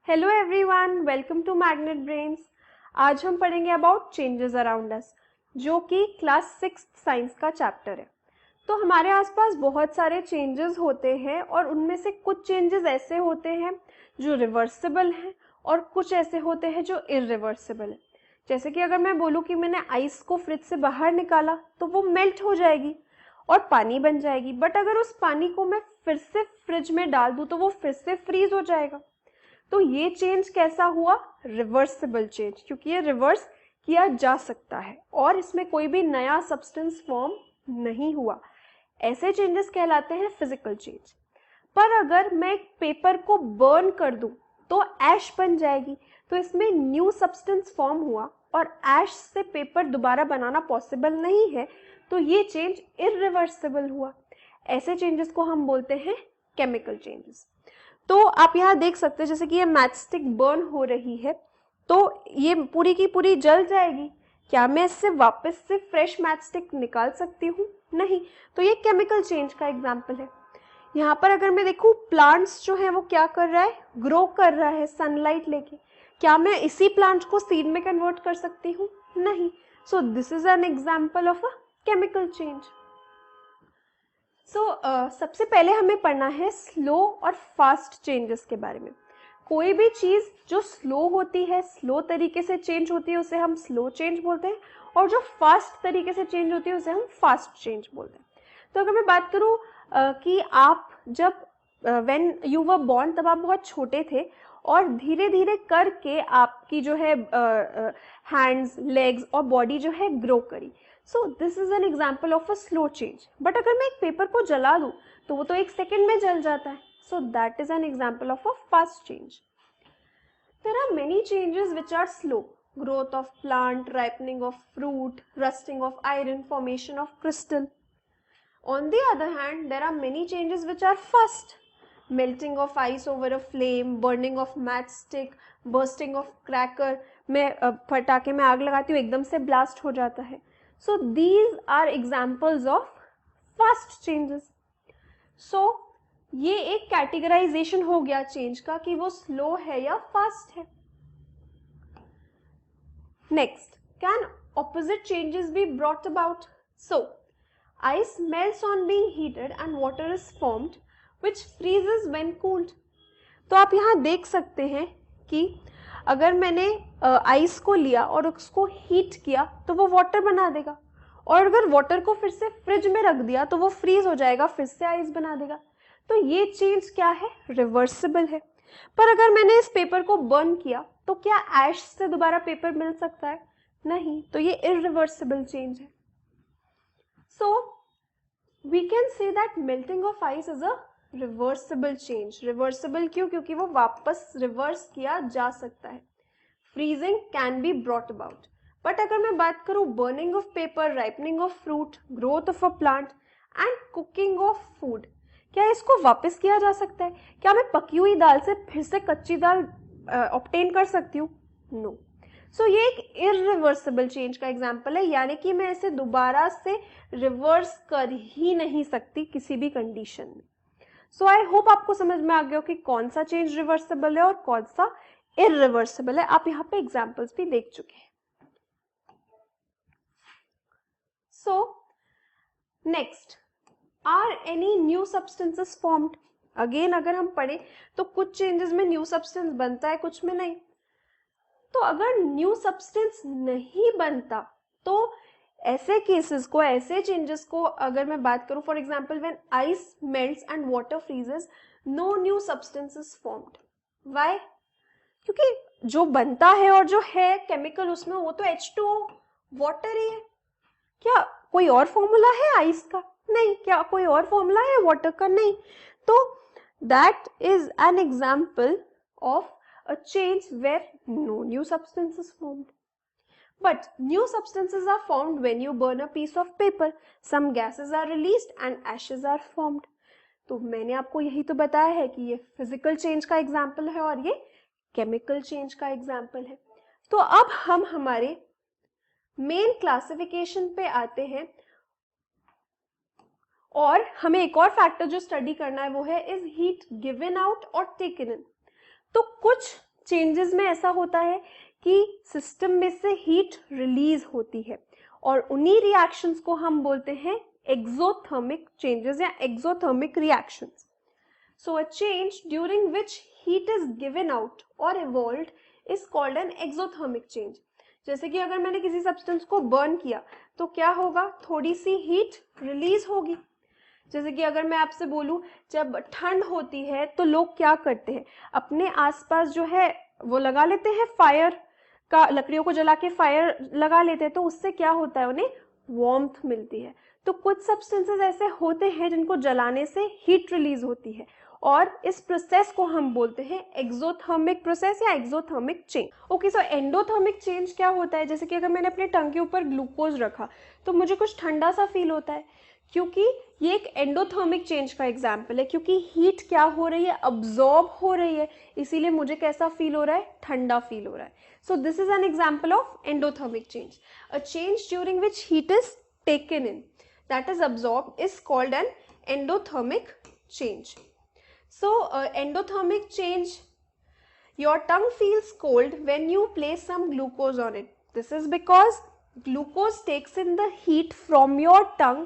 Hello everyone, welcome to Magnet Brains. आज हम पढ़ेंगे अबाउट चेंजेस अराउंड अस, जो कि क्लास 6 साइंस का चैप्टर है। तो हमारे आसपास बहुत सारे चेंजेस होते हैं और उनमें से कुछ चेंजेस ऐसे होते हैं जो रिवर्सिबल हैं और कुछ ऐसे होते हैं जो इरिवर्सिबल है। जैसे कि अगर मैं बोलूँ कि मैंने आइस को फ्रिज से बाहर निकाला तो वो मेल्ट हो जाएगी और पानी बन जाएगी, बट अगर उस पानी को मैं फिर से फ्रिज में डाल दूँ तो वो फिर से फ्रीज हो जाएगा। तो ये चेंज कैसा हुआ? रिवर्सिबल चेंज, क्योंकि ये रिवर्स किया जा सकता है और इसमें कोई भी नया सब्सटेंस फॉर्म नहीं हुआ। ऐसे चेंजेस कहलाते हैं फिजिकल चेंज। पर अगर मैं एक पेपर को बर्न कर दूं तो ऐश बन जाएगी, तो इसमें न्यू सब्सटेंस फॉर्म हुआ और ऐश से पेपर दोबारा बनाना पॉसिबल नहीं है, तो ये चेंज इरिवर्सिबल हुआ। ऐसे चेंजेस को हम बोलते हैं केमिकल चेंजेस। तो आप यहाँ देख सकते हैं जैसे कि ये मैचस्टिक बर्न हो रही है तो ये पूरी की पूरी जल जाएगी। क्या मैं इससे वापस से फ्रेश मैचस्टिक निकाल सकती हूँ? नहीं। तो ये केमिकल चेंज का एग्जाम्पल है। यहाँ पर अगर मैं देखूँ, प्लांट्स जो है वो क्या कर रहा है? ग्रो कर रहा है सनलाइट लेके। क्या मैं इसी प्लांट को सीड में कन्वर्ट कर सकती हूँ? नहीं। सो this is an example of a chemical change. सबसे पहले हमें पढ़ना है स्लो और फास्ट चेंजेस के बारे में। कोई भी चीज जो स्लो होती है, स्लो तरीके से चेंज होती है, उसे हम स्लो चेंज बोलते हैं, और जो फास्ट तरीके से चेंज होती है उसे हम फास्ट चेंज बोलते हैं। तो अगर मैं बात करूं कि आप जब व्हेन यू वर बॉर्न तब आप बहुत छोटे थे और धीरे धीरे करके आपकी जो है हैंड्स, लेग्स और बॉडी जो है ग्रो करी। सो this is an example of a slow change. But अगर मैं एक पेपर को जला दूं तो वो तो एक सेकेंड में जल जाता है। So that is an example of a fast change. There are many changes which are slow. Growth of plant, ripening of fruit, rusting of iron, formation of crystal. On the other hand, there are many changes which are fast. Melting of ice over a flame, burning of matchstick, bursting of cracker. मैं पटाखे में आग लगाती हूँ, एकदम से blast हो जाता है. So these are examples of fast changes. So ये एक कैटेगराइजेशन हो गया चेंज का कि वो स्लो है या फास्ट है। Next, can opposite changes be brought about? So ice melts on being heated and water is formed which freezes when cooled. तो आप यहाँ देख सकते हैं कि अगर मैंने आइस को लिया और उसको हीट किया तो वो वाटर बना देगा, और अगर वाटर को फिर से फ्रिज में रख दिया तो वो फ्रीज हो जाएगा, फिर से आइस बना देगा। तो ये चेंज क्या है? रिवर्सिबल है। पर अगर मैंने इस पेपर को बर्न किया तो क्या ऐश से दोबारा पेपर मिल सकता है? नहीं। तो ये इरिवर्सिबल चेंज है। So we can say that melting of ice is a reversible change. Reversible क्यों? क्योंकि वो वापस रिवर्स किया जा सकता है। Freezing can be brought about. But अगर मैं बात करूँ burning of paper, ripening of fruit, growth of a plant and cooking of food, क्या इसको वापस किया जा सकता है? क्या मैं पकी हुई दाल से फिर से कच्ची दाल ऑब्टेन कर सकती हूँ? नो। सो ये एक इरिवर्सिबल चेंज का एग्जाम्पल है, यानी कि मैं इसे दोबारा से रिवर्स कर ही नहीं सकती किसी भी कंडीशन में। सो आई होप आपको समझ में आ गया हो कि कौन सा चेंज रिवर्सिबल है और कौन सा इरिवर्सिबल है। आप यहाँ पे एग्जाम्पल्स भी देख चुके हैं। So next, are any new substances formed? Again अगर हम पढ़े तो कुछ चेंजेस में न्यू सब्सटेंस बनता है, कुछ में नहीं। तो अगर न्यू सब्सटेंस नहीं बनता तो ऐसे केसेस को, ऐसे चेंजेस को अगर मैं बात करूं, for example when ice melts and water freezes, no new substance is formed. Why? क्योंकि जो बनता है और जो है केमिकल उसमें, वो तो H2O वाटर ही है। क्या कोई और फॉर्मूला है आइस का? नहीं। क्या कोई और फॉर्मूला है वाटर का? नहीं। तो that is an example of a change where no new substance is formed. But new substances are formed when you burn a piece of paper. Some gases are released and ashes are formed. तो मैंने आपको यही तो बताया है कि ये physical change का एग्जाम्पल है और ये केमिकल चेंज का एग्जाम्पल है। तो अब हम हमारे मेन क्लासिफिकेशन पे आते हैं और हमें एक और फैक्टर जो स्टडी करना है वो है, इज हीट गिवन आउट और टेकन इन? तो कुछ चेंजेस में ऐसा होता है कि सिस्टम में से हीट रिलीज होती है और उन्हीं रिएक्शंस को हम बोलते हैं एक्सोथर्मिक चेंजेस या exothermic reactions. So a change during which heat is given out और evolved is called an exothermic change. जैसे कि अगर मैंने किसी सब्सटेंस को बर्न किया तो क्या होगा, थोड़ी सी हीट रिलीज होगी. जैसे कि अगर मैं आपसे बोलूं, जब ठंड होती है तो लोग क्या करते हैं, अपने आसपास जो है वो लगा लेते हैं फायर का, लकड़ियों को जला के फायर लगा लेते हैं, तो उससे क्या होता है, उन्हें वार्मथ मिलती है. तो कुछ सब्सटेंसेस ऐसे होते हैं जिनको जलाने से हीट रिलीज होती है और इस प्रोसेस को हम बोलते हैं एक्सोथर्मिक प्रोसेस या एक्सोथर्मिक चेंज. ओके, सो एंडोथर्मिक चेंज क्या होता है, जैसे कि अगर मैंने अपने टंग के ऊपर ग्लूकोज रखा तो मुझे कुछ ठंडा सा फील होता है, क्योंकि ये एक एंडोथर्मिक चेंज का एग्जाम्पल है, क्योंकि हीट क्या हो रही है, अब्सॉर्ब हो रही है, इसीलिए मुझे कैसा फील हो रहा है, ठंडा फील हो रहा है. सो this is an example of endothermic change. A change during which heat is taken in, that is absorbed, is called an endothermic change. So endothermic change, your tongue feels cold when you place some glucose on it. This is because glucose takes in the heat from your tongue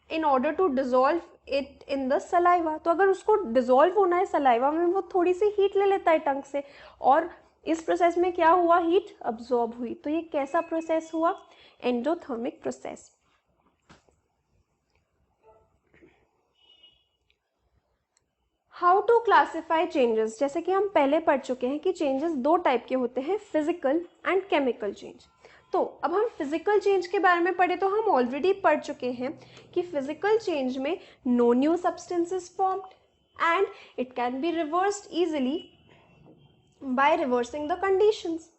in order to dissolve it in the saliva. तो अगर उसको dissolve होना है saliva में, वो थोड़ी सी heat ले लेता है टंग से और इस प्रोसेस में क्या हुआ, हीट अब्सॉर्ब हुई. तो ये कैसा प्रोसेस हुआ, endothermic process. How to classify changes, जैसे कि हम पहले पढ़ चुके हैं कि चेंजेस दो टाइप के होते हैं, फिजिकल एंड केमिकल चेंज. तो अब हम फिजिकल चेंज के बारे में पढ़े तो हम ऑलरेडी पढ़ चुके हैं कि फिजिकल चेंज में no new substances formed and it can be reversed easily by reversing the conditions.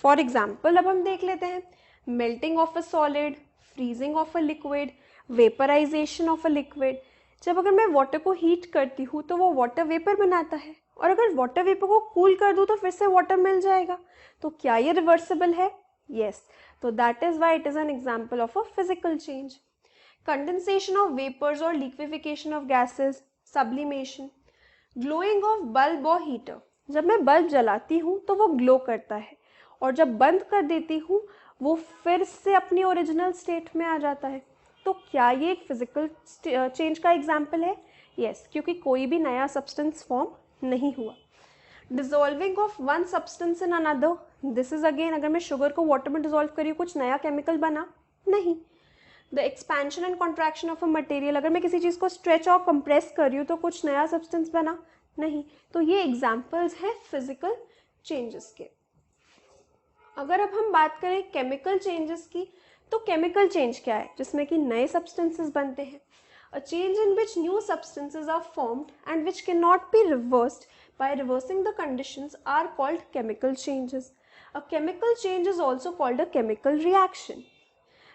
For example अब हम देख लेते हैं, melting of a solid, freezing of a liquid, vaporization of a liquid. जब अगर मैं वाटर को हीट करती हूँ तो वो वाटर वेपर बनाता है और अगर वाटर वेपर को कूल कर दूँ तो फिर से वाटर मिल जाएगा. तो क्या ये रिवर्सिबल है, yes. So that is why it is an example of a physical change. Condensation of vapors or liquefaction of gases, sublimation, glowing of bulb or heater. जब मैं बल्ब जलाती हूँ तो वो ग्लो करता है और जब बंद कर देती हूँ वो फिर से अपनी ओरिजिनल स्टेट में आ जाता है. तो क्या ये एक फिजिकल चेंज का एग्जाम्पल है? यस, क्योंकि कोई भी नया सब्सटेंस फॉर्म नहीं हुआ. Dissolving of one substance in another, this is again, अगर मैं शुगर को वाटर में डिजोल्व करी, कुछ नया केमिकल बना नहीं. The expansion and contraction of a material, अगर मैं किसी चीज़ को स्ट्रेच और कंप्रेस कर रही हूँ तो कुछ नया सब्सटेंस बना नहीं. तो ये एग्जाम्पल्स हैं फिजिकल चेंजेस के. अगर अब हम बात करें केमिकल चेंजेस की, तो केमिकल चेंज क्या है, जिसमें कि नए सब्सटेंसेस बनते हैं. A change in which new substances are formed and which can not be reversed by reversing the conditions are called chemical changes. A chemical change is also called a chemical reaction.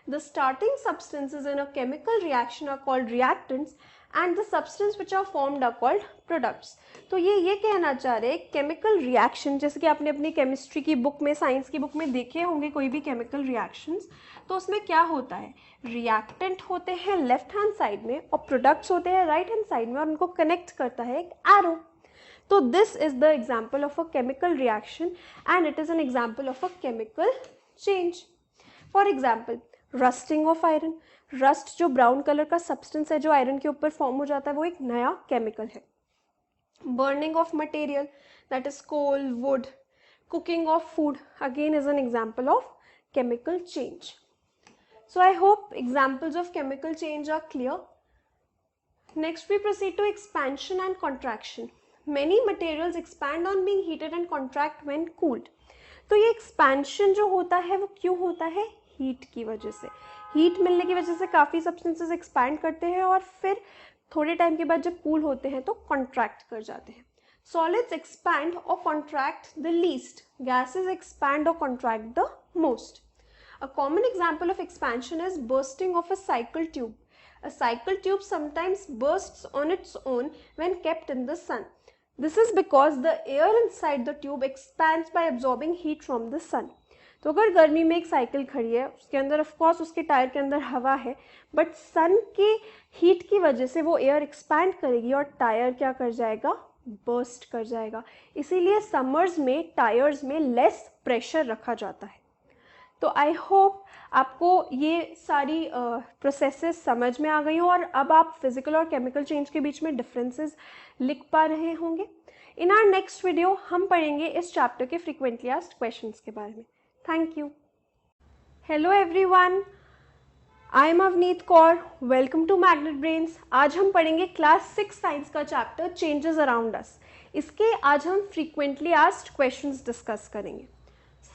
The starting substances in a chemical reaction are called reactants and the substance which are formed are called products. तो ये कहना चाह रहे हैं chemical reaction, जैसे कि आपने अपनी केमिस्ट्री की बुक में, साइंस की बुक में देखे होंगे कोई भी chemical reactions, तो उसमें क्या होता है, रिएक्टेंट होते हैं लेफ्ट हैंड साइड में और प्रोडक्ट्स होते हैं राइट हैंड साइड में और उनको कनेक्ट करता है एक arrow. So this is the example of a chemical reaction and it is an example of a chemical change. For example, rusting of iron. Rust जो brown color का substance है जो iron के ऊपर form हो जाता है, वो एक नया chemical है. Burning of material, that is coal, wood. Cooking of food again is an example of chemical change. So I hope examples of chemical change are clear. Next we proceed to expansion and contraction. Many materials expand on being heated and contract when cooled. तो ये expansion जो होता है वो क्यों होता है, heat की वजह से. हीट मिलने की वजह से काफ़ी सब्सटेंसेस एक्सपैंड करते हैं और फिर थोड़े टाइम के बाद जब कूल होते हैं तो कॉन्ट्रैक्ट कर जाते हैं. सॉलिड्स एक्सपैंड और contract the least, gases expand और contract the most. A common example of expansion is bursting of a cycle tube. A cycle tube sometimes bursts on its own when kept in the sun. This is because the air inside the tube expands by absorbing heat from the sun. तो अगर गर्मी में एक cycle खड़ी है, उसके अंदर of course उसके टायर के अंदर हवा है, बट सन की हीट की वजह से वो एयर एक्सपैंड करेगी और टायर क्या कर जाएगा, बर्स्ट कर जाएगा। इसीलिए समर्स में टायर्स में लेस प्रेशर रखा जाता है। तो आई होप आपको ये सारी प्रोसेसेस समझ में आ गई हो और अब आप फिजिकल और केमिकल चेंज के बीच में डिफरेंसेस लिख पा रहे होंगे। इन आवर नेक्स्ट वीडियो हम पढ़ेंगे इस चैप्टर के फ्रीक्वेंटली आस्क्ड क्वेश्चंस के बारे में। Thank you. Hello everyone, I am Avneet Kaur, welcome to Magnet Brains. आज हम पढ़ेंगे क्लास 6 साइंस का चैप्टर चेंजेस अराउंड अस। इसके आज हम फ्रीक्वेंटली आस्क्ड क्वेश्चंस डिस्कस करेंगे।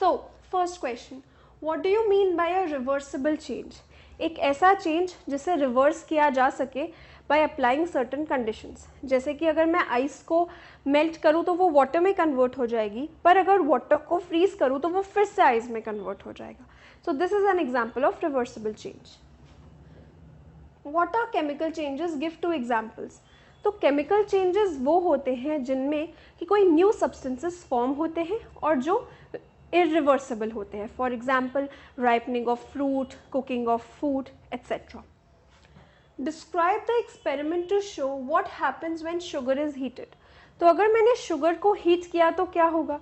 So first question, what do you mean by a reversible change? एक ऐसा चेंज जिसे रिवर्स किया जा सके बाय अप्लाइंग सर्टन कंडीशंस। जैसे कि अगर मैं आइस को मेल्ट करूँ तो वो वाटर में कन्वर्ट हो जाएगी, पर अगर वाटर को फ्रीज करूँ तो वो फिर से आइस में कन्वर्ट हो जाएगा। So this is an example of reversible change. What are chemical changes? Give two examples. तो केमिकल चेंजेस वो होते हैं जिनमें कि कोई न्यू सब्सटेंसेस फॉर्म होते हैं और जो irreversible होते हैं। For example ripening of fruit, cooking of food etcetera. Describe the experiment to show what happens when sugar is heated. तो अगर मैंने शुगर को हीट किया तो क्या होगा?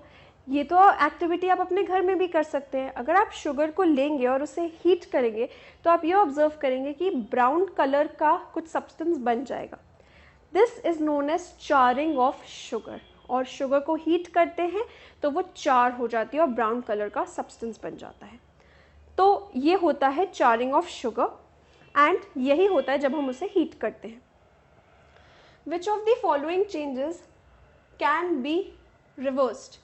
ये तो एक्टिविटी आप अपने घर में भी कर सकते हैं। अगर आप शुगर को लेंगे और उसे हीट करेंगे तो आप ये ऑब्जर्व करेंगे कि ब्राउन कलर का कुछ सब्सटेंस बन जाएगा। This is known as charring of sugar. और शुगर को हीट करते हैं तो वो चार हो जाती है और ब्राउन कलर का सब्सटेंस बन जाता है। तो ये होता है चारिंग ऑफ शुगर एंड यही होता है जब हम उसे हीट करते हैं। विच of the following changes can be reversed?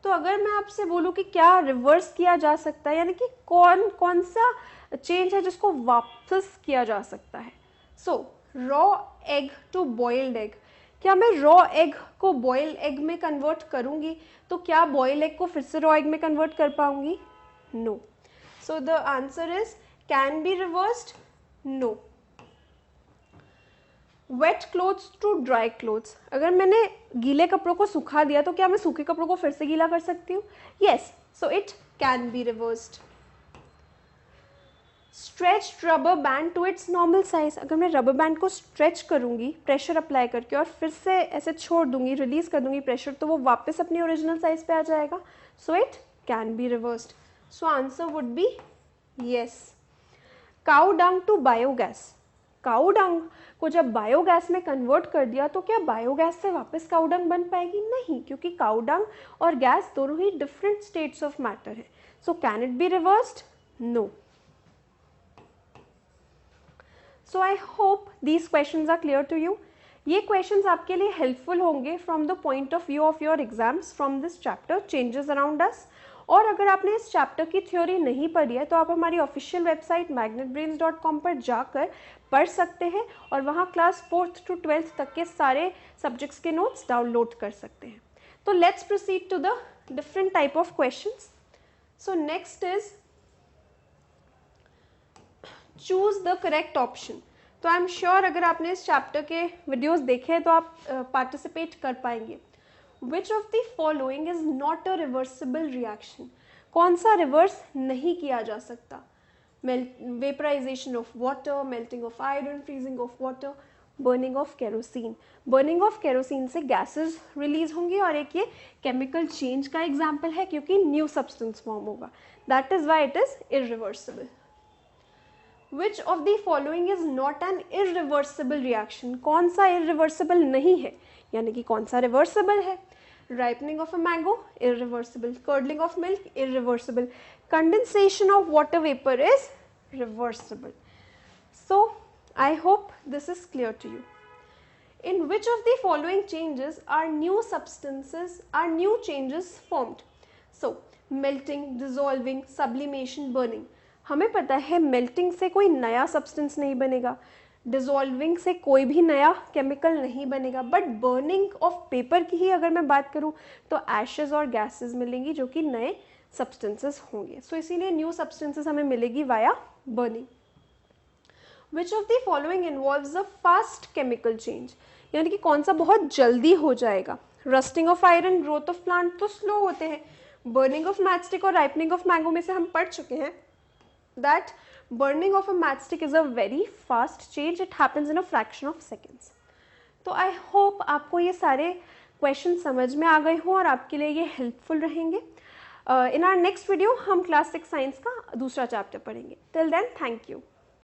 तो अगर मैं आपसे बोलूँ कि क्या रिवर्स किया जा सकता है, यानी कि कौन कौन सा चेंज है जिसको वापस किया जा सकता है? So raw egg to boiled egg. क्या मैं रॉ एग को बॉयल एग में कन्वर्ट करूंगी तो क्या बॉयल एग को फिर से रॉ एग में कन्वर्ट कर पाऊंगी? No. So the answer is can be reversed? No. Wet clothes to dry clothes. अगर मैंने गीले कपड़ों को सुखा दिया तो क्या मैं सूखे कपड़ों को फिर से गीला कर सकती हूँ? Yes, so it can be reversed. Stretch rubber band to its normal size. अगर मैं रबर बैंड को स्ट्रेच करूंगी प्रेशर अप्लाई करके और फिर से ऐसे छोड़ दूंगी, रिलीज कर दूंगी प्रेशर, तो वो वापस अपनी ओरिजिनल साइज पे आ जाएगा। So it can be reversed. So answer would be yes. Cow dung to biogas. Cow dung को जब बायोगैस में कन्वर्ट कर दिया तो क्या बायोगैस से वापस काउ डंग बन पाएगी? नहीं, क्योंकि काउ डंग और गैस दोनों ही डिफरेंट स्टेट्स ऑफ मैटर है। So can it be reversed? No. So I hope these questions are clear to you. ये questions आपके लिए helpful होंगे from the point of view of your exams from this chapter changes around us. और अगर आपने इस chapter की theory नहीं पढ़ी है तो आप हमारी ऑफिशियल वेबसाइट magnetbrains.com पर जाकर पढ़ सकते हैं और वहाँ क्लास 4th to 12th तक के सारे सब्जेक्ट्स के नोट्स डाउनलोड कर सकते हैं। तो let's proceed to the different type of questions. So next is choose the correct option. तो आई एम श्योर अगर आपने इस चैप्टर के वीडियोस देखे हैं तो आप पार्टिसिपेट कर पाएंगे। Which of the following is not a reversible reaction? कौन सा रिवर्स नहीं किया जा सकता? Vaporization of water, melting of iron, freezing of water, burning of kerosene. Burning of kerosene से गैसेस रिलीज होंगी और एक ये केमिकल चेंज का एग्जाम्पल है क्योंकि न्यू सब्सटेंस फॉर्म होगा। That is why it is irreversible. Which of the following is not an irreversible reaction? कौन सा irreversible नहीं है, यानी कि कौन सा reversible है? Ripening of a mango, irreversible. Curdling of milk, irreversible. Condensation of water vapor is reversible. So, I hope this is clear to you. In which of the following changes are new changes formed? So, melting, dissolving, sublimation, burning. हमें पता है melting से कोई नया substance नहीं बनेगा, dissolving से कोई भी नया केमिकल नहीं बनेगा, बट बर्निंग ऑफ पेपर की ही अगर मैं बात करूं तो एशेज और गैसेस मिलेंगी जो कि नए सब्सटेंसेस होंगे। सो इसीलिए न्यू सब्सटेंसेस हमें मिलेगी via burning. Which of the following involves a fast chemical change? यानी कि कौन सा बहुत जल्दी हो जाएगा? Rusting of iron, growth of plant तो स्लो होते हैं। बर्निंग ऑफ मैचस्टिक और राइपनिंग ऑफ मैंगो में से हम पढ़ चुके हैं that burning of a matchstick is a very fast change. It happens in a fraction of seconds. तो आई होप आपको ये सारे क्वेश्चन समझ में आ गए हों और आपके लिए ये हेल्पफुल रहेंगे। इन आवर नेक्स्ट वीडियो हम क्लास 6 साइंस का दूसरा चैप्टर पढ़ेंगे। Till then, thank you.